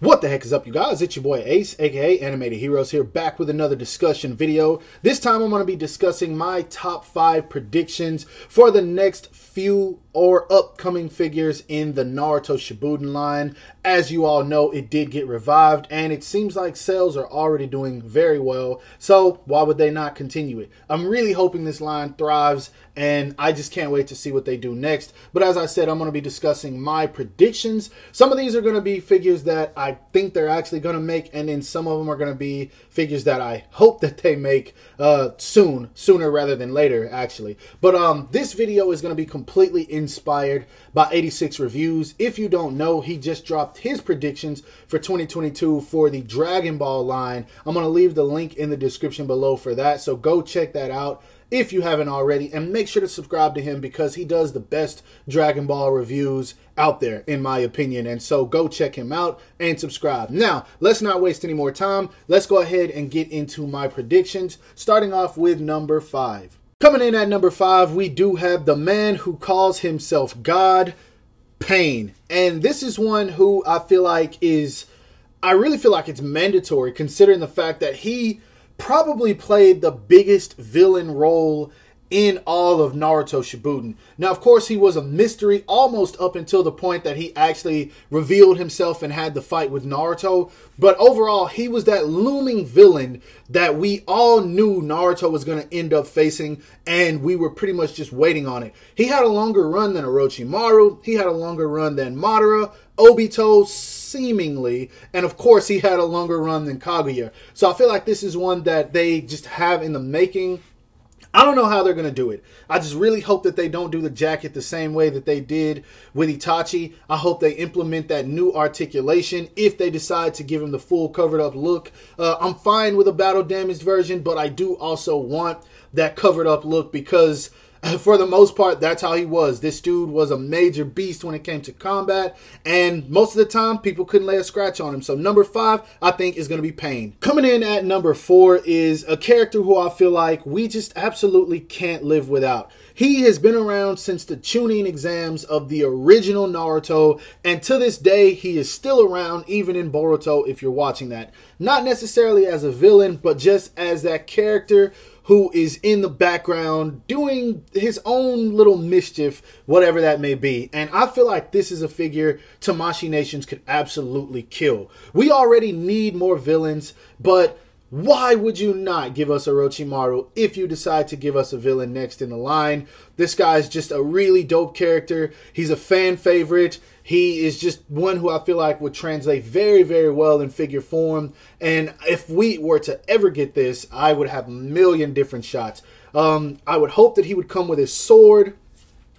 What the heck is up, you guys? It's your boy Ace, aka Animated Heroes, here back with another discussion video. This time I'm going to be discussing my top 5 predictions for the next few or upcoming figures in the Naruto Shippuden line. As you all know, it did get revived and it seems like sales are already doing very well, so why would they not continue it? I'm really hoping this line thrives and I just can't wait to see what they do next. But as I said, I'm going to be discussing my predictions. Some of these are going to be figures that I think they're actually going to make, and then some of them are going to be figures that I hope that they make sooner rather than later, actually. But this video is going to be completely inspired by 86 Reviews. If you don't know, he just dropped his predictions for 2022 for the Dragon Ball line. I'm going to leave the link in the description below for that, so go check that out if you haven't already, and make sure to subscribe to him because he does the best Dragon Ball reviews out there, in my opinion. And so go check him out and subscribe. Now, let's not waste any more time. Let's go ahead and get into my predictions, starting off with number 5. Coming in at number 5, we do have the man who calls himself God, Pain. And this is one who I really feel like it's mandatory, considering the fact that he probably played the biggest villain role in all of Naruto Shippuden. Now, of course, he was a mystery almost up until the point that he actually revealed himself and had the fight with Naruto. But overall, he was that looming villain that we all knew Naruto was going to end up facing, and we were pretty much just waiting on it. He had a longer run than Orochimaru. He had a longer run than Madara, Obito, seemingly, and of course he had a longer run than Kaguya. So I feel like this is one that they just have in the making. I don't know how they're going to do it. I just really hope that they don't do the jacket the same way that they did with Itachi. I hope they implement that new articulation if they decide to give him the full covered up look. I'm fine with a battle damaged version, but I do also want that covered up look because for the most part, that's how he was. This dude was a major beast when it came to combat, and most of the time, people couldn't lay a scratch on him. So number 5, I think, is going to be Pain. Coming in at number 4 is a character who I feel like we just absolutely can't live without. He has been around since the Chunin exams of the original Naruto, and to this day, he is still around, even in Boruto, if you're watching that. Not necessarily as a villain, but just as that character who is in the background doing his own little mischief, whatever that may be. And I feel like this is a figure Tamashii Nations could absolutely kill. We already need more villains, but why would you not give us Orochimaru if you decide to give us a villain next in the line? This guy's just a really dope character. He's a fan favorite. He is just one who I feel like would translate very, very well in figure form. And if we were to ever get this, I would have a million different shots. I would hope that he would come with his sword.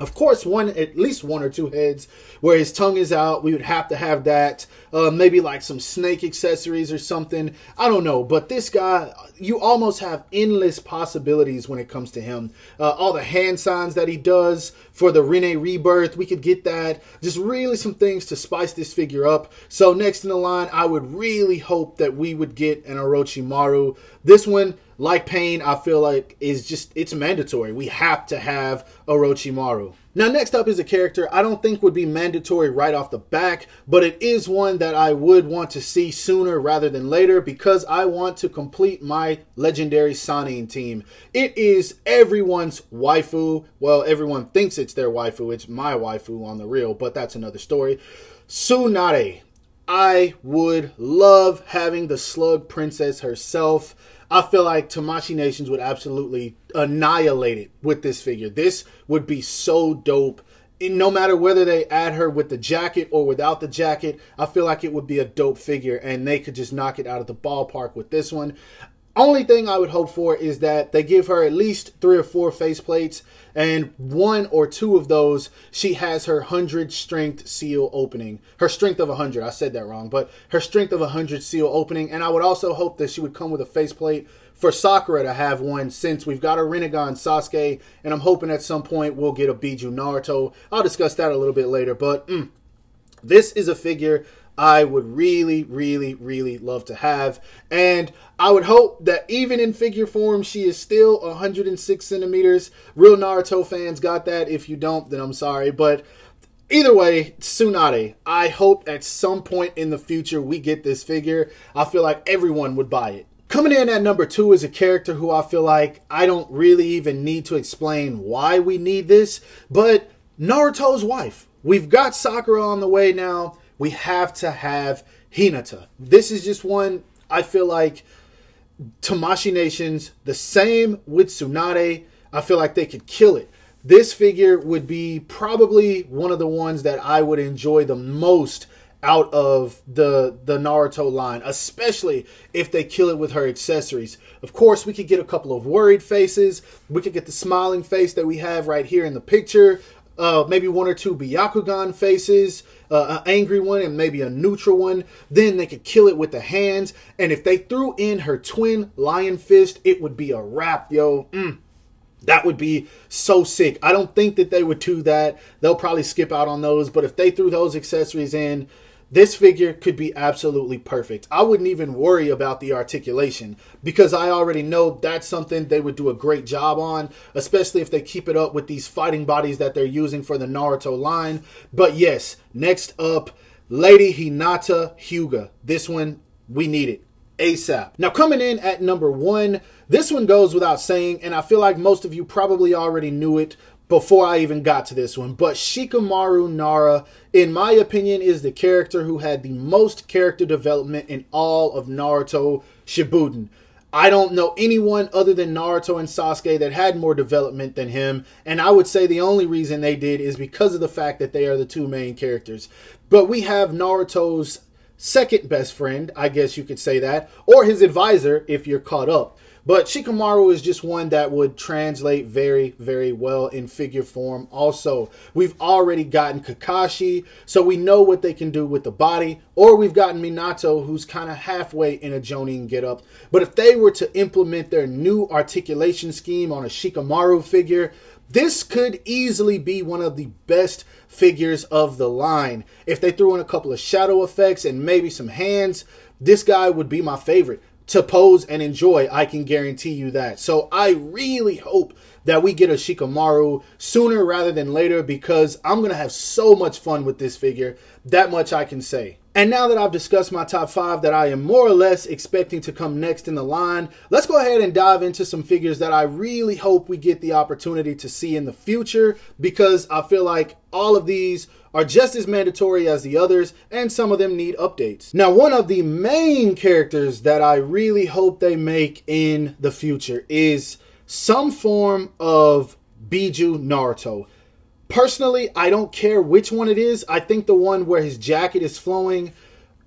Of course, at least one or two heads where his tongue is out. We would have to have that. Maybe like some snake accessories or something. I don't know. But this guy, you almost have endless possibilities when it comes to him. All the hand signs that he does for the Rinne Rebirth, we could get that. Just really some things to spice this figure up. So next in the line, I would really hope that we would get an Orochimaru. This one, like Pain, I feel like it's mandatory. We have to have Orochimaru. Now, next up is a character I don't think would be mandatory right off the back, but it is one that I would want to see sooner rather than later because I want to complete my legendary Sannin team. It is everyone's waifu. Well, everyone thinks it's their waifu. It's my waifu on the real, but that's another story. Tsunade. I would love having the Slug Princess herself. I feel like Tamashii Nations would absolutely annihilate it with this figure. This would be so dope. No matter whether they add her with the jacket or without the jacket, I feel like it would be a dope figure and they could just knock it out of the ballpark with this one. Only thing I would hope for is that they give her at least 3 or 4 faceplates, and 1 or 2 of those, she has her 100 strength seal opening. Her strength of 100, I said that wrong, but her strength of 100 seal opening. And I would also hope that she would come with a faceplate for Sakura to have one, since we've got a Rinnegan Sasuke, and I'm hoping at some point we'll get a Biju Naruto. I'll discuss that a little bit later, but this is a figure I would really, really, really love to have. And I would hope that even in figure form, she is still 106 centimeters. Real Naruto fans got that. If you don't, then I'm sorry. But Either way, Tsunade, I hope at some point in the future we get this figure. I feel like everyone would buy it. Coming in at number 2 is a character who I feel like I don't really even need to explain why we need this, but Naruto's wife. We've got Sakura on the way now. We have to have Hinata. This is just one I feel like Tamashii Nations, the same with Tsunade. I feel like they could kill it. This figure would be probably one of the ones that I would enjoy the most out of the Naruto line, especially if they kill it with her accessories. Of course, we could get a couple of worried faces. We could get the smiling face that we have right here in the picture. Maybe 1 or 2 Byakugan faces, an angry one and maybe a neutral one. Then they could kill it with the hands. And if they threw in her twin lion fist, it would be a wrap, yo. That would be so sick. I don't think that they would do that. They'll probably skip out on those. But if they threw those accessories in, this figure could be absolutely perfect. I wouldn't even worry about the articulation because I already know that's something they would do a great job on, especially if they keep it up with these fighting bodies that they're using for the Naruto line. But yes, next up, Lady Hinata Hyuga. This one, we need it ASAP. Now coming in at number 1, this one goes without saying, and I feel like most of you probably already knew it before I even got to this one, but Shikamaru Nara, in my opinion, is the character who had the most character development in all of Naruto Shippuden. I don't know anyone other than Naruto and Sasuke that had more development than him, and I would say the only reason they did is because of the fact that they are the 2 main characters. But we have Naruto's second best friend, I guess you could say that, or his advisor if you're caught up. But Shikamaru is just one that would translate very, very well in figure form. Also, we've already gotten Kakashi, so we know what they can do with the body. Or we've gotten Minato, who's kind of halfway in a Jonin getup. But if they were to implement their new articulation scheme on a Shikamaru figure, this could easily be one of the best figures of the line. If they threw in a couple of shadow effects and maybe some hands, this guy would be my favorite to pose and enjoy. I can guarantee you that. So I really hope that we get a Shikamaru sooner rather than later because I'm going to have so much fun with this figure. That much I can say. And now that I've discussed my top 5 that I am more or less expecting to come next in the line, let's go ahead and dive into some figures that I really hope we get the opportunity to see in the future because I feel like all of these are just as mandatory as the others, and some of them need updates. Now, one of the main characters that I really hope they make in the future is some form of Biju Naruto. Personally, I don't care which one it is. I think the one where his jacket is flowing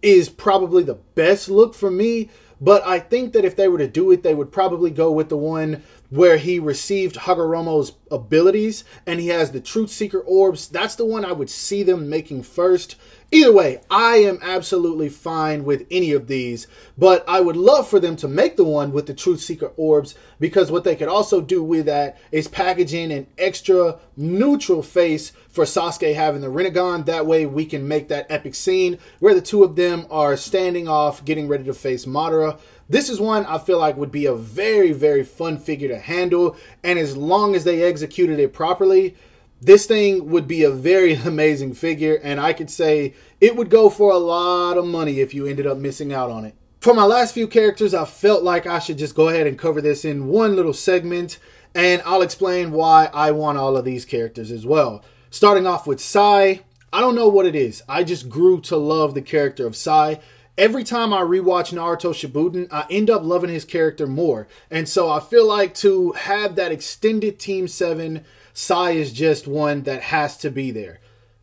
is probably the best look for me. But I think that if they were to do it, they would probably go with the one where he received Hagoromo's abilities and he has the Truth Seeker orbs. That's the one I would see them making first. Either way, I am absolutely fine with any of these, but I would love for them to make the one with the Truth Seeker orbs because what they could also do with that is package in an extra neutral face for Sasuke having the Rinnegan. That way we can make that epic scene where the 2 of them are standing off, getting ready to face Madara. This is one I feel like would be a very, very fun figure to handle, and as long as they executed it properly, this thing would be a very amazing figure, and I could say it would go for a lot of money if you ended up missing out on it. For my last few characters, I felt like I should just go ahead and cover this in one little segment, and I'll explain why I want all of these characters as well. Starting off with Sai, I don't know what it is. I just grew to love the character of Sai. Every time I rewatch Naruto Shippuden, I end up loving his character more. And so I feel like to have that extended Team 7, Sai is just one that has to be there.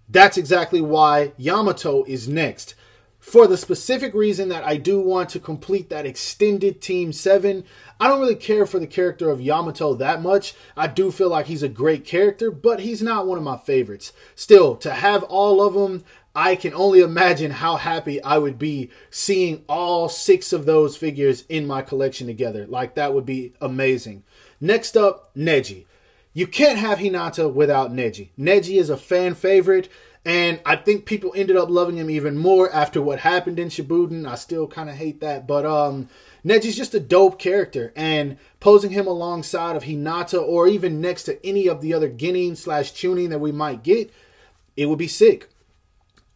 That's exactly why Yamato is next. For the specific reason that I do want to complete that extended Team 7, I don't really care for the character of Yamato that much. I do feel like he's a great character, but he's not one of my favorites. Still, to have all of them, I can only imagine how happy I would be seeing all 6 of those figures in my collection together. Like, that would be amazing. Next up, Neji. You can't have Hinata without Neji. Neji is a fan favorite, and I think people ended up loving him even more after what happened in Shippuden. I still kind of hate that, but Neji's just a dope character, and posing him alongside of Hinata or even next to any of the other Genin/Chunin that we might get, it would be sick.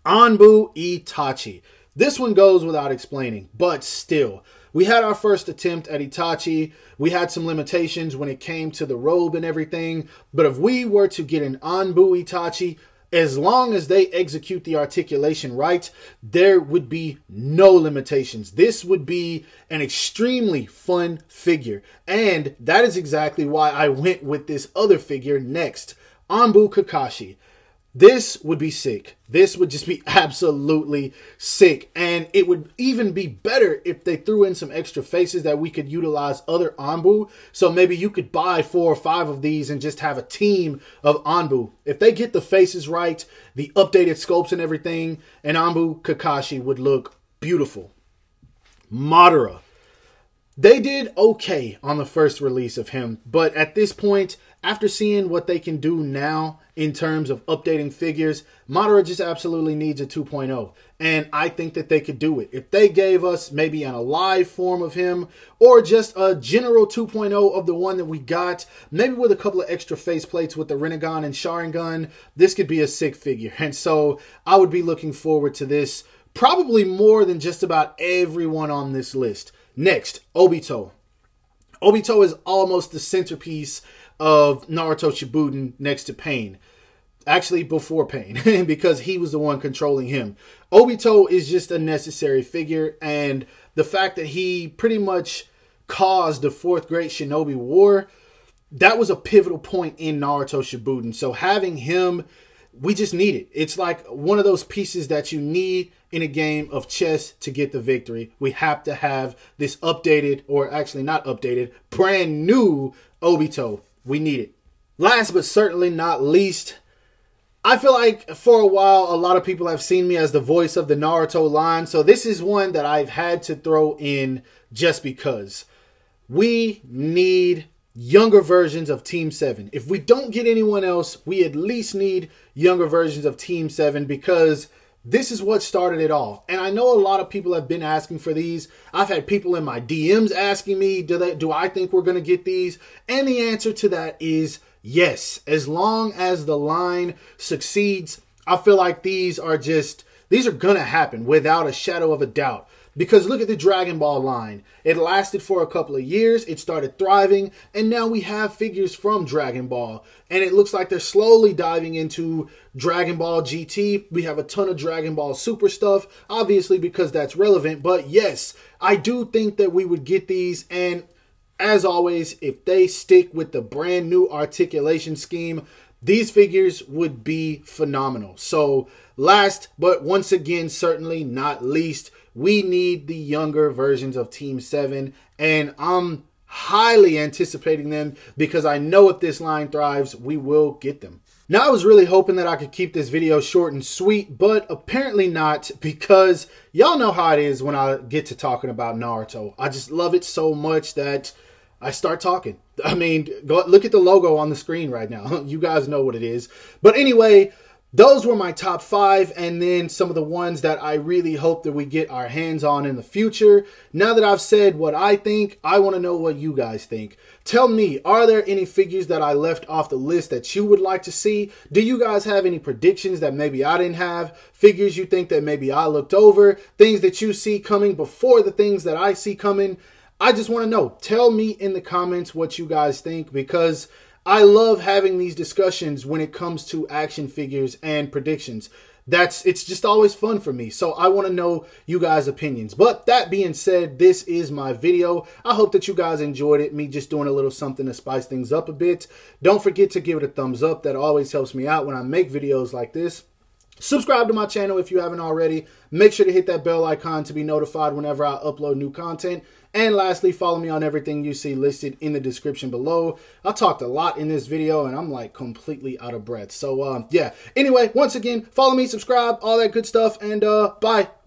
Anbu Itachi. This one goes without explaining, but still. We had our first attempt at Itachi. We had some limitations when it came to the robe and everything. But if we were to get an Anbu Itachi, as long as they execute the articulation right, there would be no limitations. This would be an extremely fun figure. And that is exactly why I went with this other figure next. Anbu Kakashi. This would be sick. This would just be absolutely sick. And it would even be better if they threw in some extra faces that we could utilize other Anbu. So maybe you could buy 4 or 5 of these and just have a team of Anbu. If they get the faces right, the updated sculpts and everything, and Anbu Kakashi would look beautiful. Madara. They did okay on the first release of him, but at this point, after seeing what they can do now in terms of updating figures, Madara just absolutely needs a 2.0, and I think that they could do it. If they gave us maybe an alive form of him, or just a general 2.0 of the one that we got, maybe with a couple of extra faceplates with the Rinnegan and Sharingan, this could be a sick figure, and so I would be looking forward to this probably more than just about everyone on this list. Next, Obito. Obito is almost the centerpiece of Naruto Shippuden next to Pain. Actually, before Pain, because he was the one controlling him. Obito is just a necessary figure, and the fact that he pretty much caused the 4th Great Shinobi War, that was a pivotal point in Naruto Shippuden. So having him, we just need it. It's like one of those pieces that you need in a game of chess to get the victory. We have to have this updated, or actually not updated, brand new Obito. We need it. Last but certainly not least, I feel like for a while, a lot of people have seen me as the voice of the Naruto line. So this is one that I've had to throw in just because. We need younger versions of Team 7. If we don't get anyone else, we at least need younger versions of Team 7, because this is what started it all. And I know a lot of people have been asking for these. I've had people in my DMs asking me, do I think we're going to get these? And the answer to that is yes. As long as the line succeeds, I feel like these are going to happen without a shadow of a doubt. Because look at the Dragon Ball line. It lasted for a couple of years. It started thriving. And now we have figures from Dragon Ball. And it looks like they're slowly diving into Dragon Ball GT. We have a ton of Dragon Ball Super stuff. Obviously because that's relevant. But yes, I do think that we would get these. And as always, if they stick with the brand new articulation scheme, these figures would be phenomenal. So last, but once again, certainly not least, we need the younger versions of Team 7, and I'm highly anticipating them because I know if this line thrives, we will get them. Now, I was really hoping that I could keep this video short and sweet, but apparently not, because y'all know how it is when I get to talking about Naruto. I just love it so much that I start talking. I mean, go look at the logo on the screen right now. You guys know what it is. But anyway, those were my top 5, and then some of the ones that I really hope that we get our hands on in the future. Now that I've said what I think, I want to know what you guys think. Tell me, are there any figures that I left off the list that you would like to see? Do you guys have any predictions that maybe I didn't have? Figures you think that maybe I looked over? Things that you see coming before the things that I see coming? I just want to know. Tell me in the comments what you guys think, because I love having these discussions when it comes to action figures and predictions. It's just always fun for me. So I want to know you guys' opinions. But that being said, this is my video. I hope that you guys enjoyed it. Me just doing a little something to spice things up a bit. Don't forget to give it a thumbs up. That always helps me out when I make videos like this. Subscribe to my channel if you haven't already. Make sure to hit that bell icon to be notified whenever I upload new content. And lastly, follow me on everything you see listed in the description below. I talked a lot in this video and I'm like completely out of breath. So yeah. Anyway, once again, follow me, subscribe, all that good stuff, and bye.